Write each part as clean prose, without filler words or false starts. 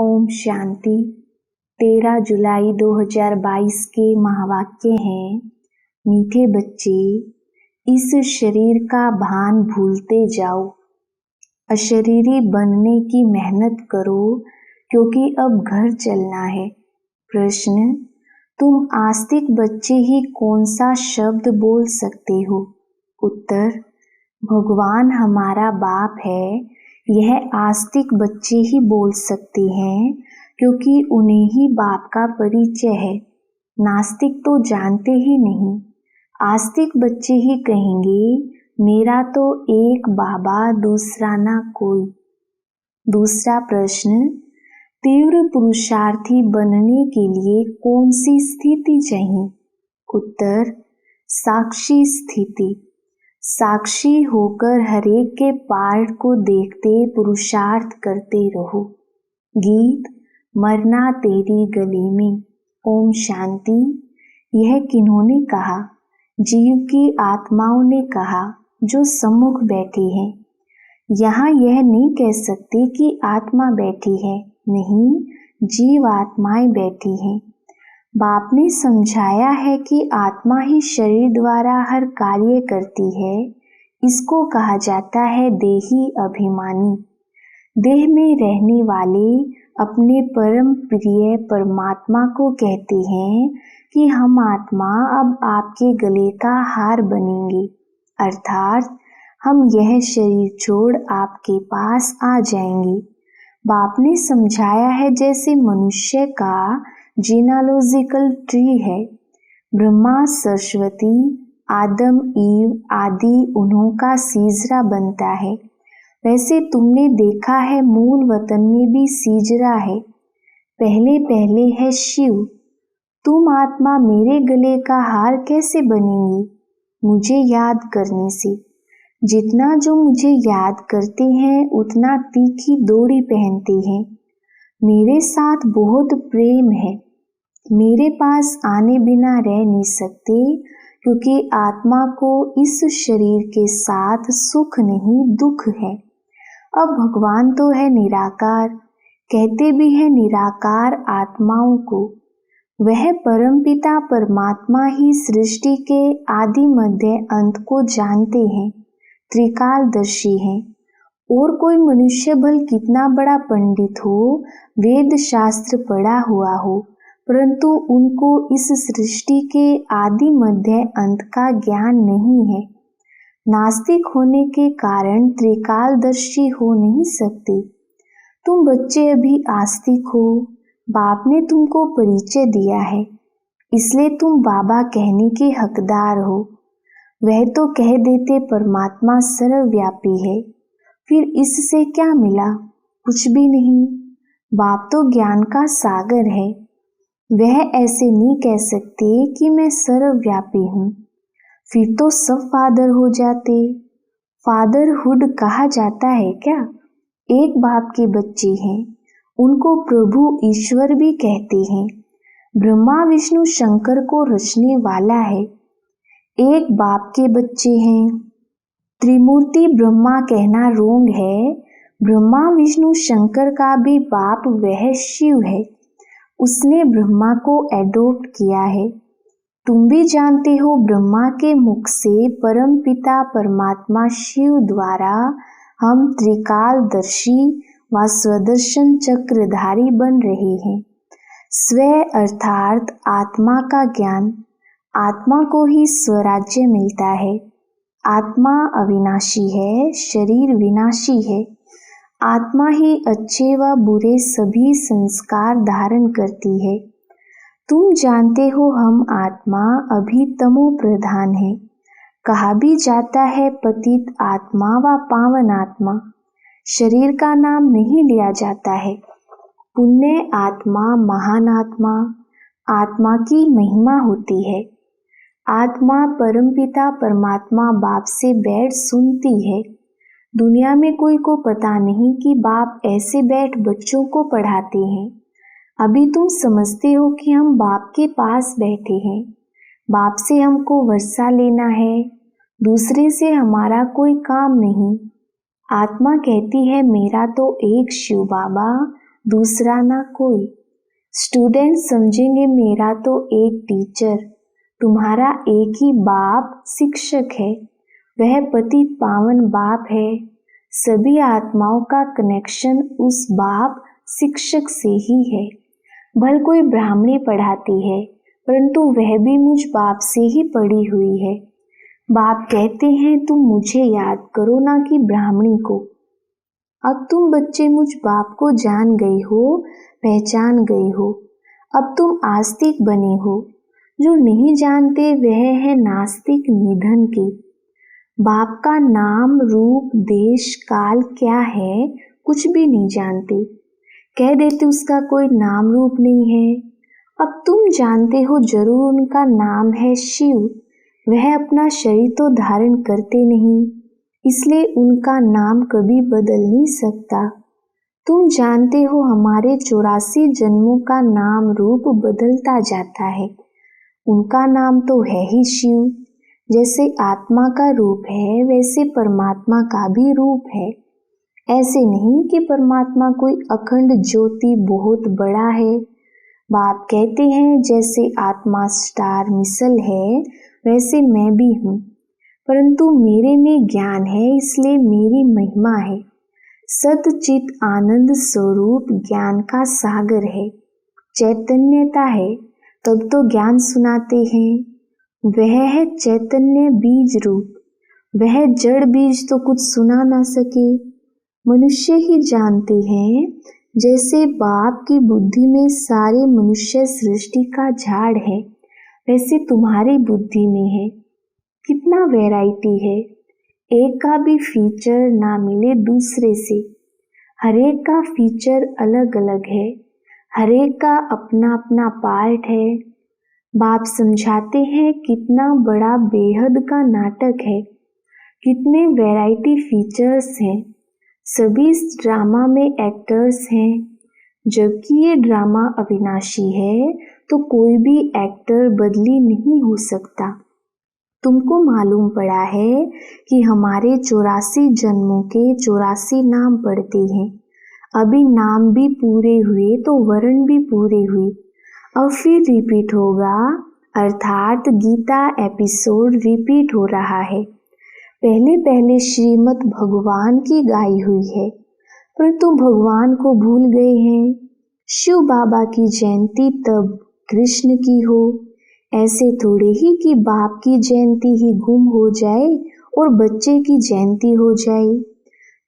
ओम शांति। 13 जुलाई 2022 के महावाक्य हैं, मीठे बच्चे, इस शरीर का भान भूलते जाओ, अशरीरी बनने की मेहनत करो क्योंकि अब घर चलना है। प्रश्न, तुम आस्तिक बच्चे ही कौन सा शब्द बोल सकते हो? उत्तर, भगवान हमारा बाप है, यह आस्तिक बच्चे ही बोल सकते हैं क्योंकि उन्हें ही बाप का परिचय है। नास्तिक तो जानते ही नहीं। आस्तिक बच्चे ही कहेंगे, मेरा तो एक बाबा दूसरा ना कोई। दूसरा प्रश्न, तीव्र पुरुषार्थी बनने के लिए कौन सी स्थिति चाहिए? उत्तर, साक्षी स्थिति। साक्षी होकर हरेक के पार्ट को देखते पुरुषार्थ करते रहो। गीत, मरना तेरी गले में। ओम शांति। यह किन्होंने कहा? जीव की आत्माओं ने कहा जो सम्मुख बैठे हैं। यहाँ यह नहीं कह सकते कि आत्मा बैठी है, नहीं, जीव आत्माएं बैठी हैं। बाप ने समझाया है कि आत्मा ही शरीर द्वारा हर कार्य करती है। इसको कहा जाता है देही अभिमानी। देह में रहने वाले अपने परम प्रिय परमात्मा को कहते हैं कि हम आत्मा अब आपके गले का हार बनेंगे, अर्थात हम यह शरीर छोड़ आपके पास आ जाएंगे। बाप ने समझाया है जैसे मनुष्य का जीनालॉजिकल ट्री है, ब्रह्मा, सरस्वती, आदम, ईव आदि उन्हों का सीजरा बनता है, वैसे तुमने देखा है मूल वतन में भी सीजरा है। पहले पहले है शिव। तुम आत्मा मेरे गले का हार कैसे बनेंगी? मुझे याद करने से। जितना जो मुझे याद करते हैं उतना तीखी डोरी पहनते हैं। मेरे साथ बहुत प्रेम है। मेरे पास आने बिना रह नहीं सकते क्योंकि आत्मा को इस शरीर के साथ सुख नहीं दुख है। अब भगवान तो है निराकार, कहते भी है निराकार आत्माओं को। वह परमपिता परमात्मा ही सृष्टि के आदि मध्य अंत को जानते हैं, त्रिकालदर्शी हैं। और कोई मनुष्य भल कितना बड़ा पंडित हो, वेद शास्त्र पढ़ा हुआ हो, परंतु उनको इस सृष्टि के आदि मध्य अंत का ज्ञान नहीं है। नास्तिक होने के कारण त्रिकालदर्शी हो नहीं सकते। तुम बच्चे अभी आस्तिक हो, बाप ने तुमको परिचय दिया है, इसलिए तुम बाबा कहने के हकदार हो। वह तो कह देते परमात्मा सर्वव्यापी है, फिर इससे क्या मिला? कुछ भी नहीं। बाप तो ज्ञान का सागर है, वह ऐसे नहीं कह सकते कि मैं सर्वव्यापी हूँ, फिर तो सब फादर हो जाते। फादरहुड कहा जाता है क्या? एक बाप के बच्चे हैं, उनको प्रभु ईश्वर भी कहते हैं। ब्रह्मा विष्णु शंकर को रचने वाला है। एक बाप के बच्चे हैं। त्रिमूर्ति ब्रह्मा कहना रोंग है। ब्रह्मा विष्णु शंकर का भी बाप वह शिव है, उसने ब्रह्मा को एडॉप्ट किया है। तुम भी जानते हो ब्रह्मा के मुख से परम पिता परमात्मा शिव द्वारा हम त्रिकालदर्शी व स्वदर्शन चक्रधारी बन रहे हैं। स्व अर्थात आत्मा का ज्ञान, आत्मा को ही स्वराज्य मिलता है। आत्मा अविनाशी है, शरीर विनाशी है। आत्मा ही अच्छे व बुरे सभी संस्कार धारण करती है। तुम जानते हो हम आत्मा अभी तमो प्रधान है। कहा भी जाता है पतित आत्मा व पावन आत्मा। शरीर का नाम नहीं लिया जाता है। पुण्य आत्मा, महान आत्मा, आत्मा की महिमा होती है। आत्मा परमपिता परमात्मा बाप से बैठ सुनती है। दुनिया में कोई को पता नहीं कि बाप ऐसे बैठ बच्चों को पढ़ाते हैं। अभी तुम समझते हो कि हम बाप के पास बैठे हैं, बाप से हमको वर्षा लेना है, दूसरे से हमारा कोई काम नहीं। आत्मा कहती है मेरा तो एक शिव बाबा दूसरा ना कोई। स्टूडेंट समझेंगे मेरा तो एक टीचर, तुम्हारा एक ही बाप शिक्षक है, वह पतित पावन बाप है। सभी आत्माओं का कनेक्शन उस बाप शिक्षक से ही है। भल कोई ब्राह्मणी पढ़ाती है, परंतु वह भी मुझ बाप से ही पढ़ी हुई है। बाप कहते हैं तुम मुझे याद करो ना कि ब्राह्मणी को। अब तुम बच्चे मुझ बाप को जान गए हो, पहचान गए हो। अब तुम आस्तिक बने हो। जो नहीं जानते वह है नास्तिक निधन के। बाप का नाम रूप देश काल क्या है कुछ भी नहीं जानते, कह देते उसका कोई नाम रूप नहीं है। अब तुम जानते हो जरूर उनका नाम है शिव। वह अपना शरीर तो धारण करते नहीं, इसलिए उनका नाम कभी बदल नहीं सकता। तुम जानते हो हमारे 84 जन्मों का नाम रूप बदलता जाता है। उनका नाम तो है ही शिव। जैसे आत्मा का रूप है वैसे परमात्मा का भी रूप है। ऐसे नहीं कि परमात्मा कोई अखंड ज्योति बहुत बड़ा है। बाप कहते हैं जैसे आत्मा स्टार मिसल है वैसे मैं भी हूँ, परंतु मेरे में ज्ञान है इसलिए मेरी महिमा है। सतचित आनंद स्वरूप ज्ञान का सागर है, चैतन्यता है, तब तो ज्ञान सुनाते हैं। वह है चैतन्य बीज रूप। वह जड़ बीज तो कुछ सुना ना सके। मनुष्य ही जानते हैं जैसे बाप की बुद्धि में सारे मनुष्य सृष्टि का झाड़ है, वैसे तुम्हारी बुद्धि में है। कितना वैरायटी है, एक का भी फीचर ना मिले दूसरे से। हरेक का फीचर अलग अलग है, हरेक का अपना अपना पार्ट है। बाप समझाते हैं कितना बड़ा बेहद का नाटक है, कितने वैरायटी फीचर्स हैं। सभी इस ड्रामा में एक्टर्स हैं। जबकि ये ड्रामा अविनाशी है तो कोई भी एक्टर बदली नहीं हो सकता। तुमको मालूम पड़ा है कि हमारे 84 जन्मों के 84 नाम पड़ते हैं। अभी नाम भी पूरे हुए तो वर्ण भी पूरे हुए। अब फिर रिपीट होगा, अर्थात गीता एपिसोड रिपीट हो रहा है। पहले पहले श्रीमद् भगवान की गाई हुई है, परंतु भगवान को भूल गए हैं। शिव बाबा की जयंती तब कृष्ण की हो। ऐसे थोड़े ही कि बाप की जयंती ही गुम हो जाए और बच्चे की जयंती हो जाए।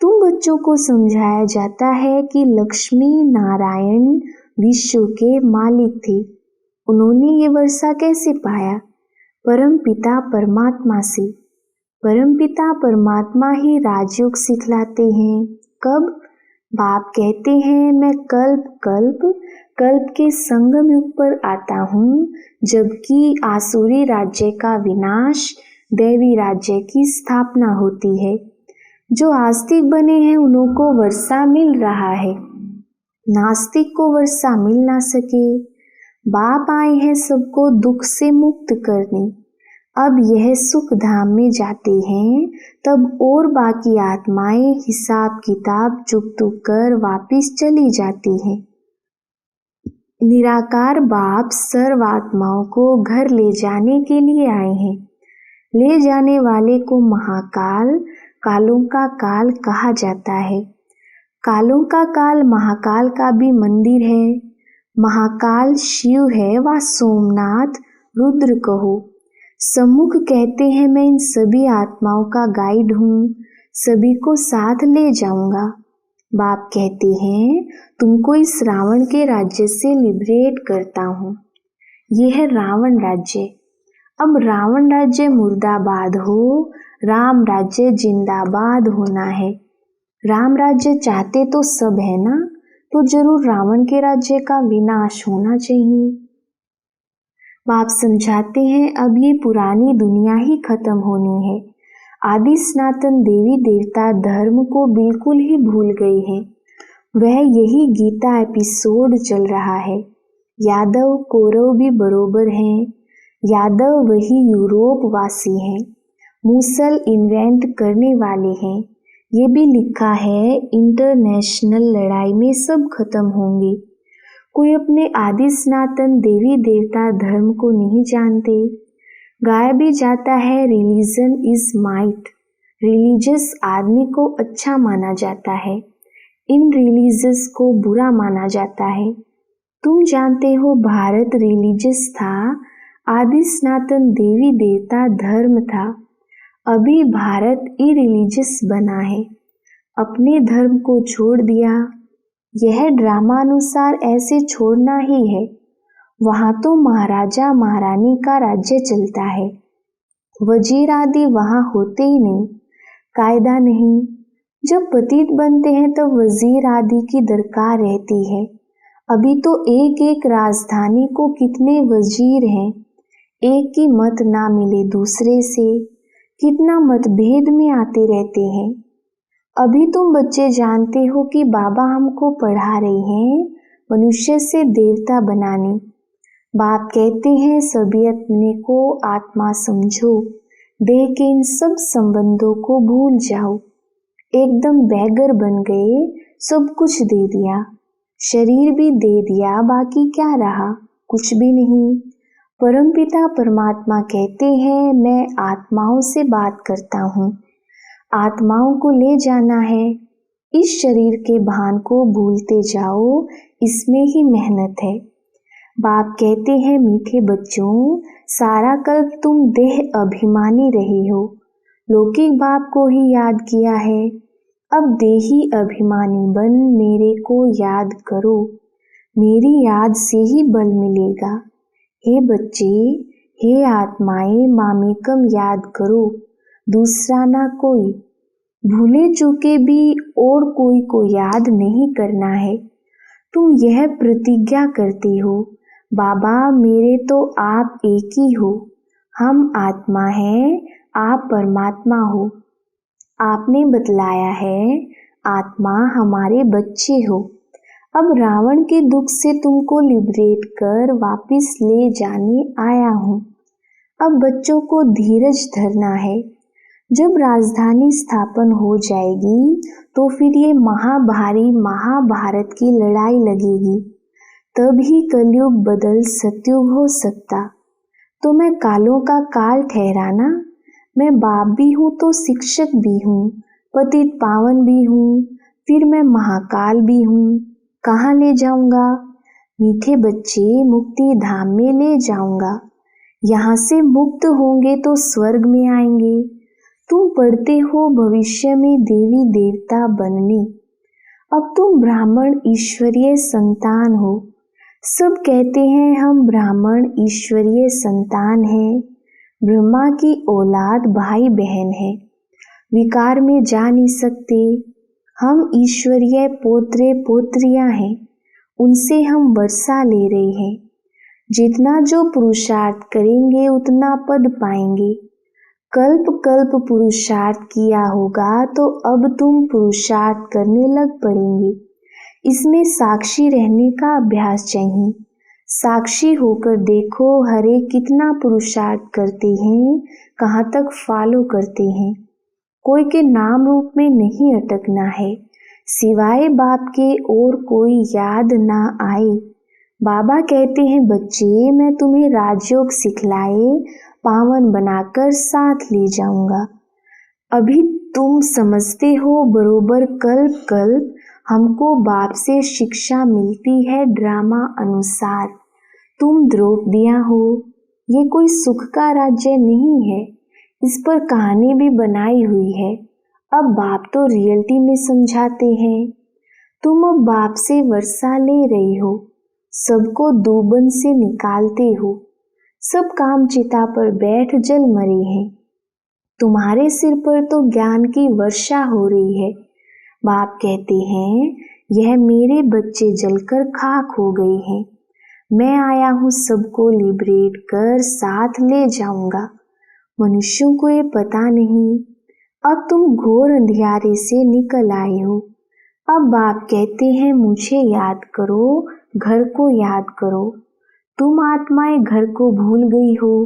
तुम बच्चों को समझाया जाता है कि लक्ष्मी नारायण विश्व के मालिक थे। उन्होंने ये वर्षा कैसे पाया? परम पिता परमात्मा से। परमपिता परमात्मा ही राजयोग सिखलाते हैं। कब? बाप कहते हैं मैं कल्प के संगम युग पर आता हूँ, जबकि आसुरी राज्य का विनाश, दैवी राज्य की स्थापना होती है। जो आस्तिक बने हैं उन्हों को वर्षा मिल रहा है, नास्तिक को वर्षा मिल ना सके। बाप आए हैं सबको दुख से मुक्त करने। अब यह सुख धाम में जाते हैं तब और बाकी आत्माएं हिसाब किताब चुक कर वापिस चली जाती हैं। निराकार बाप सर्व आत्माओं को घर ले जाने के लिए आए हैं। ले जाने वाले को महाकाल, कालों का काल कहा जाता है। कालों का काल महाकाल का भी मंदिर है। महाकाल शिव है व सोमनाथ रुद्र कहो। सम्मुख कहते हैं मैं इन सभी आत्माओं का गाइड हूँ, सभी को साथ ले जाऊंगा। बाप कहते हैं तुमको इस रावण के राज्य से लिबरेट करता हूँ। यह है रावण राज्य। अब रावण राज्य मुर्दाबाद हो, राम राज्य जिंदाबाद होना है। राम राज्य चाहते तो सब है ना, तो जरूर रावण के राज्य का विनाश होना चाहिए। बाप समझाते हैं अब ये पुरानी दुनिया ही खत्म होनी है। आदि सनातन देवी देवता धर्म को बिल्कुल ही भूल गए हैं। वह यही गीता एपिसोड चल रहा है। यादव कौरव भी बरोबर हैं। यादव वही यूरोप वासी हैं। मूसल इन्वेंट करने वाले हैं। ये भी लिखा है इंटरनेशनल लड़ाई में सब खत्म होंगे। कोई अपने आदि सनातन देवी देवता धर्म को नहीं जानते। गाया भी जाता है रिलीजन इज माइट। रिलीजियस आदमी को अच्छा माना जाता है, इन रिलीजियस को बुरा माना जाता है। तुम जानते हो भारत रिलीजियस था, आदि सनातन देवी देवता धर्म था। अभी भारत इरिलीजियस बना है, अपने धर्म को छोड़ दिया। यह ड्रामानुसार ऐसे छोड़ना ही है। वहां तो महाराजा महारानी का राज्य चलता है, वजीर आदि वहां होते ही नहीं, कायदा नहीं। जब पतित बनते हैं तब वजीर आदि की दरकार रहती है। अभी तो एक एक राजधानी को कितने वजीर हैं, एक की मत ना मिले दूसरे से, कितना मतभेद में आते रहते हैं। अभी तुम बच्चे जानते हो कि बाबा हमको पढ़ा रहे हैं मनुष्य से देवता बनाने। बाप कहते हैं सभी अपने को आत्मा समझो, देह के इन सब संबंधों को भूल जाओ। एकदम बैगर बन गए, सब कुछ दे दिया, शरीर भी दे दिया, बाकी क्या रहा? कुछ भी नहीं। परमपिता परमात्मा कहते हैं मैं आत्माओं से बात करता हूँ, आत्माओं को ले जाना है। इस शरीर के भान को भूलते जाओ, इसमें ही मेहनत है। बाप कहते हैं मीठे बच्चों, सारा कल्प तुम देह अभिमानी रहे हो, लौकिक बाप को ही याद किया है। अब देही अभिमानी बन मेरे को याद करो, मेरी याद से ही बल मिलेगा। हे बच्चे, हे आत्माएं, मामेकम याद करो, दूसरा ना कोई। भूले चूके भी और कोई को याद नहीं करना है। तुम यह प्रतिज्ञा करते हो, बाबा मेरे तो आप एक ही हो, हम आत्मा हैं, आप परमात्मा हो। आपने बतलाया है आत्मा हमारे बच्चे हो। अब रावण के दुख से तुमको लिबरेट कर वापिस ले जाने आया हूँ। अब बच्चों को धीरज धरना है। जब राजधानी स्थापन हो जाएगी तो फिर ये महाभारी महाभारत की लड़ाई लगेगी, तभी कलयुग बदल सतयुग हो सकता। तो मैं कालों का काल ठहराना। मैं बाप भी हूँ तो शिक्षक भी हूँ, पतित पावन भी हूँ, फिर मैं महाकाल भी हूँ। कहाँ ले जाऊंगा? मीठे बच्चे, मुक्ति धाम में ले जाऊंगा। यहाँ से मुक्त होंगे तो स्वर्ग में आएंगे। तुम पढ़ते हो भविष्य में देवी देवता बनने। अब तुम ब्राह्मण ईश्वरीय संतान हो। सब कहते हैं हम ब्राह्मण ईश्वरीय संतान हैं, ब्रह्मा की औलाद भाई बहन है, विकार में जा नहीं सकते। हम ईश्वरीय पोत्रे पोत्रियां हैं, उनसे हम वर्षा ले रहे हैं। जितना जो पुरुषार्थ करेंगे उतना पद पाएंगे। कल्प कल्प पुरुषार्थ किया होगा तो अब तुम पुरुषार्थ करने लग पड़ेंगे। इसमें साक्षी रहने का अभ्यास चाहिए। साक्षी होकर देखो हरे कितना पुरुषार्थ करते हैं, कहाँ तक फॉलो करते हैं। कोई के नाम रूप में नहीं अटकना है, सिवाय बाप के और कोई याद ना आए। बाबा कहते हैं बच्चे, मैं तुम्हें राजयोग सिखलाए पावन बनाकर साथ ले जाऊंगा। अभी तुम समझते हो बरोबर कल्प कल्प हमको बाप से शिक्षा मिलती है ड्रामा अनुसार। तुम द्रौपदियां हो, ये कोई सुख का राज्य नहीं है, इस पर कहानी भी बनाई हुई है। अब बाप तो रियलिटी में समझाते हैं। तुम अब बाप से वर्षा ले रही हो, सबको दूबन से निकालते हो, सब काम चिता पर बैठ जल मरे हैं। तुम्हारे सिर पर तो ज्ञान की वर्षा हो रही है। बाप कहते हैं यह मेरे बच्चे जलकर खाक हो गए हैं, मैं आया हूँ सबको लिबरेट कर साथ ले जाऊंगा। मनुष्यों को ये पता नहीं। अब तुम घोर अंधियारे से निकल आए हो। अब बाप कहते हैं मुझे याद करो, घर को याद करो। तुम आत्माएं घर को भूल गई हो।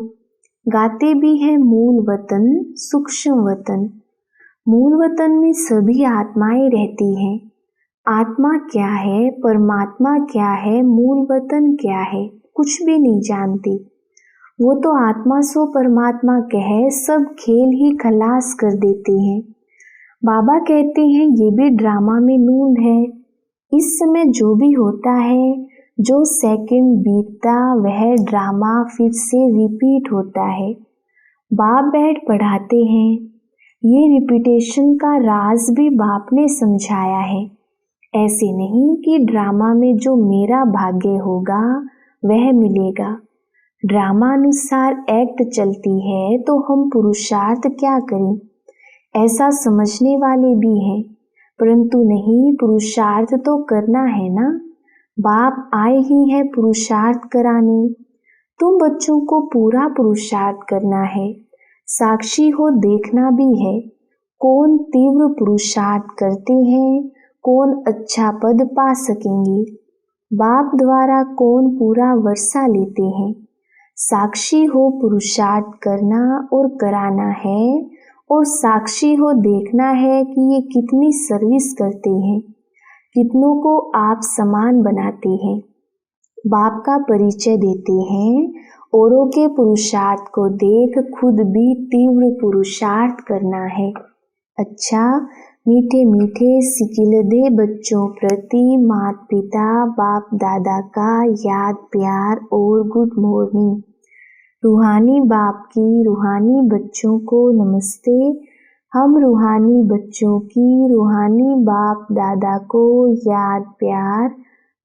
गाते भी हैं मूल वतन सूक्ष्म वतन। मूल वतन में सभी आत्माएं रहती हैं। आत्मा क्या है, परमात्मा क्या है, मूल वतन क्या है, कुछ भी नहीं जानती। वो तो आत्मा सो परमात्मा कह सब खेल ही खलास कर देते हैं। बाबा कहते हैं ये भी ड्रामा में नूंद है। इस समय जो भी होता है, जो सेकंड बीतता वह ड्रामा फिर से रिपीट होता है। बाप बैठ पढ़ाते हैं। ये रिपीटेशन का राज भी बाप ने समझाया है। ऐसे नहीं कि ड्रामा में जो मेरा भाग्य होगा वह मिलेगा। ड्रामानुसार एक्ट चलती है तो हम पुरुषार्थ क्या करें, ऐसा समझने वाले भी हैं, परंतु नहीं, पुरुषार्थ तो करना है ना। बाप आए ही है पुरुषार्थ कराने। तुम बच्चों को पूरा पुरुषार्थ करना है। साक्षी हो देखना भी है कौन तीव्र पुरुषार्थ करते हैं, कौन अच्छा पद पा सकेंगे। बाप द्वारा कौन पूरा वर्षा लेते हैं। साक्षी हो पुरुषार्थ करना और कराना है, और साक्षी हो देखना है कि ये कितनी सर्विस करते हैं, कितनों को आप समान बनाते हैं। बाप का परिचय देते हैं। औरों के पुरुषार्थ को देख खुद भी तीव्र पुरुषार्थ करना है। अच्छा, मीठे मीठे सिकिलदे बच्चों प्रति माता पिता बाप दादा का याद प्यार और गुड मॉर्निंग। रूहानी बाप की रूहानी बच्चों को नमस्ते। हम रूहानी बच्चों की रूहानी बाप दादा को याद प्यार,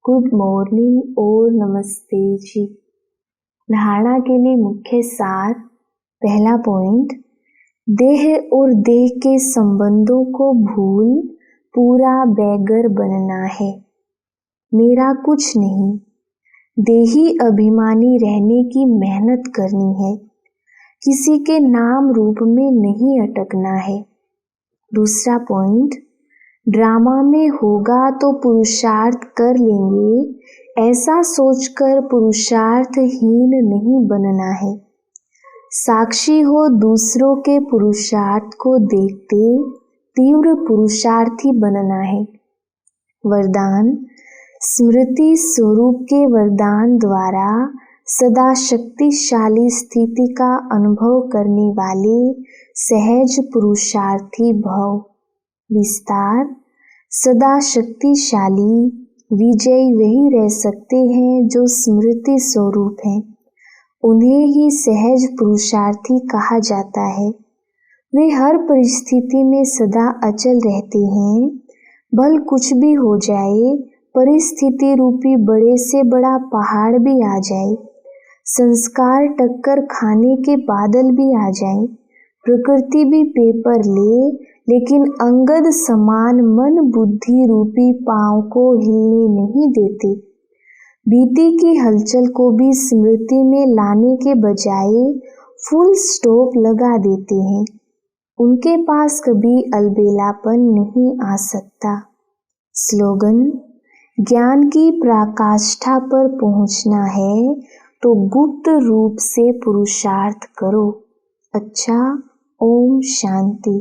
गुड मॉर्निंग और नमस्ते जी। धारणा के लिए मुख्य सार। पहला पॉइंट, देह और देह के संबंधों को भूल पूरा बैगर बनना है। मेरा कुछ नहीं, देही अभिमानी रहने की मेहनत करनी है। किसी के नाम रूप में नहीं अटकना है। दूसरा पॉइंट, ड्रामा में होगा तो पुरुषार्थ कर लेंगे, ऐसा सोचकर पुरुषार्थहीन नहीं बनना है। साक्षी हो दूसरों के पुरुषार्थ को देखते तीव्र पुरुषार्थी बनना है। वरदान, स्मृति स्वरूप के वरदान द्वारा सदा शक्तिशाली स्थिति का अनुभव करने वाले सहज पुरुषार्थी भव। विस्तार, सदा शक्तिशाली विजयी वही रह सकते हैं जो स्मृति स्वरूप हैं। उन्हें ही सहज पुरुषार्थी कहा जाता है। वे हर परिस्थिति में सदा अचल रहते हैं। भल कुछ भी हो जाए, परिस्थिति रूपी बड़े से बड़ा पहाड़ भी आ जाए, संस्कार टक्कर खाने के बादल भी आ जाए, प्रकृति भी पेपर ले, लेकिन अंगद समान मन बुद्धि रूपी पांव को हिलने नहीं देते। बीती की हलचल को भी स्मृति में लाने के बजाय फुल स्टॉप लगा देते हैं। उनके पास कभी अलबेलापन नहीं आ सकता। स्लोगन, ज्ञान की पराकाष्ठा पर पहुंचना है तो गुप्त रूप से पुरुषार्थ करो। अच्छा, ओम शांति।